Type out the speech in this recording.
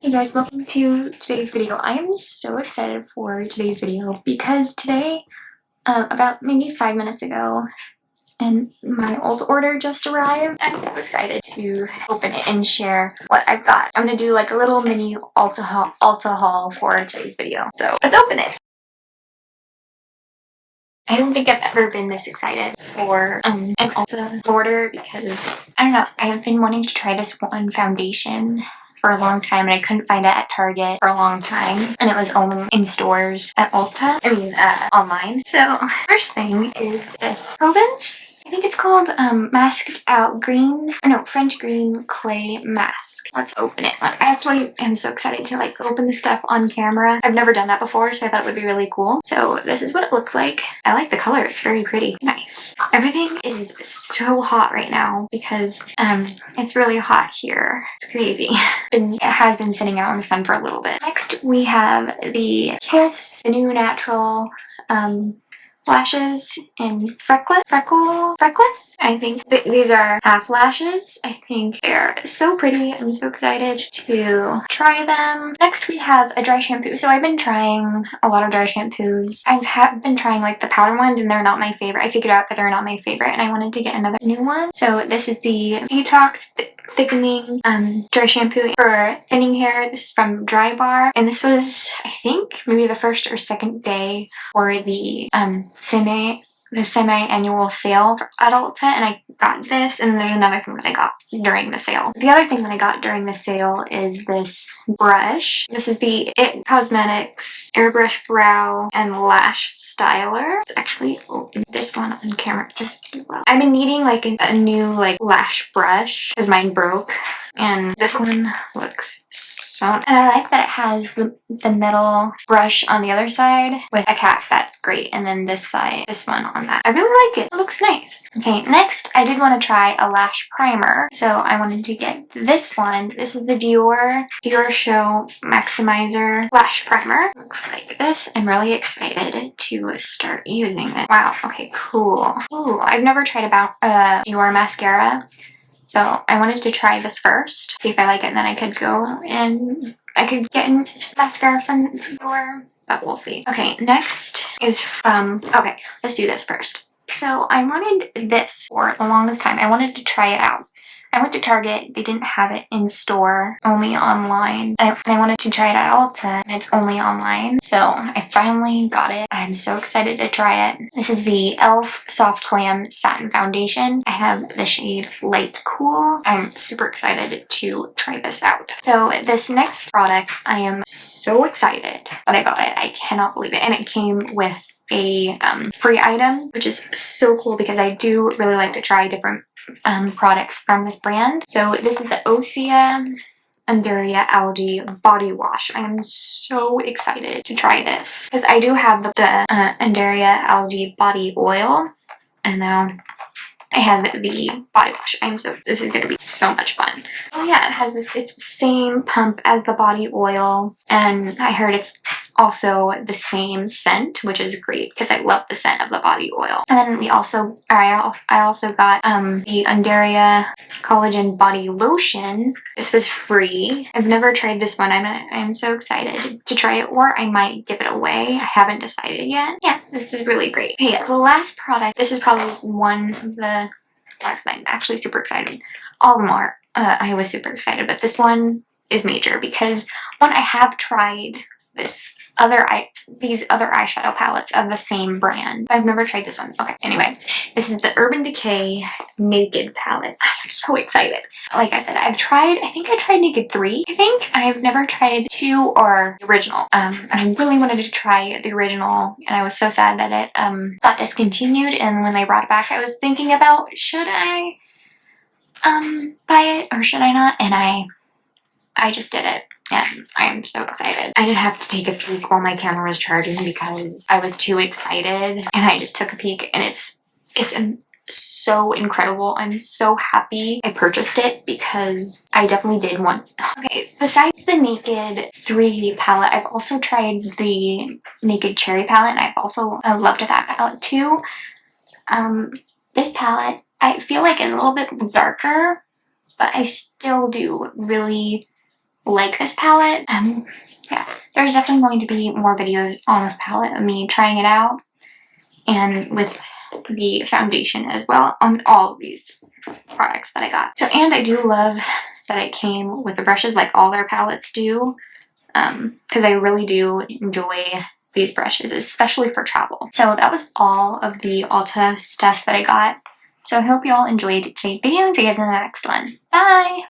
Hey guys, welcome to today's video. I am so excited for today's video because today, about maybe 5 minutes ago, and my old order just arrived. I'm so excited to open it and share what I've got. I'm gonna do like a little mini Ulta haul for today's video. So let's open it. I don't think I've ever been this excited for an Ulta order because, I don't know, I have been wanting to try this one foundation for a long time and I couldn't find it at Target for a long time and it was only in stores at Ulta, online. So first thing is this Provence, I think it's called Masked Out Green, or no, French Green Clay Mask. Let's open it. I actually am so excited to like open the stuff on camera. I've never done that before, so I thought it would be really cool. So this is what it looks like. I like the color, it's very pretty. Nice. Everything is so hot right now because it's really hot here. It's crazy. It has been sitting out in the sun for a little bit. Next we have the Kiss, the new natural lashes in Freckles. I think these are half lashes. I think they're so pretty. I'm so excited to try them. Next we have a dry shampoo. So I've been trying a lot of dry shampoos. I've been trying like the powder ones and they're not my favorite. I figured out that they're not my favorite and I wanted to get another new one. So this is the Detox thickening dry shampoo for thinning hair. This is from Dry Bar and this was, I think, maybe the first or second day for the semi-annual sale at Ulta, and I got this, and then there's another thing that I got during the sale. The other thing that I got during the sale is this brush. This is the It Cosmetics Airbrush Brow and Lash Styler. Let's actually open this one on camera just well. I've been needing like a new like lash brush because mine broke, and this one looks so, and I like that it has the metal brush on the other side with a cap. That's great. And then this side, this one on that. I really like it. It looks nice. Okay, next I did want to try a lash primer. So I wanted to get this one. This is the Diorshow Maximizer Lash Primer. Looks like this. I'm really excited to start using it. Wow, okay, cool. Ooh, I've never tried about Dior mascara. So I wanted to try this first, see if I like it, and then I could go and I could get mascara from Dior, but we'll see. Okay, next is from, okay, let's do this first. So I wanted this for the longest time. I wanted to try it out. I went to Target, they didn't have it in store, only online. And I wanted to try it at Ulta, and it's only online. So I finally got it. I'm so excited to try it. This is the e.l.f. Soft Glam Satin Foundation. I have the shade Light Cool. I'm super excited to try this out. So this next product, I am so excited that I got it. I cannot believe it. And it came with a free item, which is so cool because I do really like to try different products from this brand. So this is the Osea Undaria Algea body wash. I am so excited to try this because I do have the Undaria Algea body oil, and now I have the body wash. This is going to be so much fun. Oh yeah, it has this, it's the same pump as the body oil, and I heard it's also the same scent, which is great because I love the scent of the body oil. And then I also got the Undaria Collagen Body Lotion. This was free. I've never tried this one. I'm so excited to try it, or I might give it away. I haven't decided yet. Yeah, this is really great. Okay, the last product, this is probably one of the products that I'm actually super excited. All of them are. I was super excited, but this one is major because one, I have tried these other eyeshadow palettes of the same brand. I've never tried this one. Okay, anyway, this is the Urban Decay Naked palette. I'm so excited. Like I said, I think I tried Naked 3, I think, and I've never tried 2 or the original. And I really wanted to try the original, and I was so sad that it got discontinued, and when they brought it back, I was thinking about, should I buy it or should I not? And I just did it. And I'm so excited. I didn't have to take a peek while my camera was charging because I was too excited, and I just took a peek, and it's so incredible. I'm so happy I purchased it because I definitely did want. Okay, besides the Naked 3 palette, I've also tried the Naked Cherry palette, and I loved that palette too. This palette, I feel like it's a little bit darker, but I still do really like this palette. Yeah, there's definitely going to be more videos on this palette of me trying it out, and with the foundation as well on all of these products that I got. So, and I do love that it came with the brushes like all their palettes do, because I really do enjoy these brushes, especially for travel. So that was all of the Ulta stuff that I got. So I hope you all enjoyed today's video and see you guys in the next one. Bye!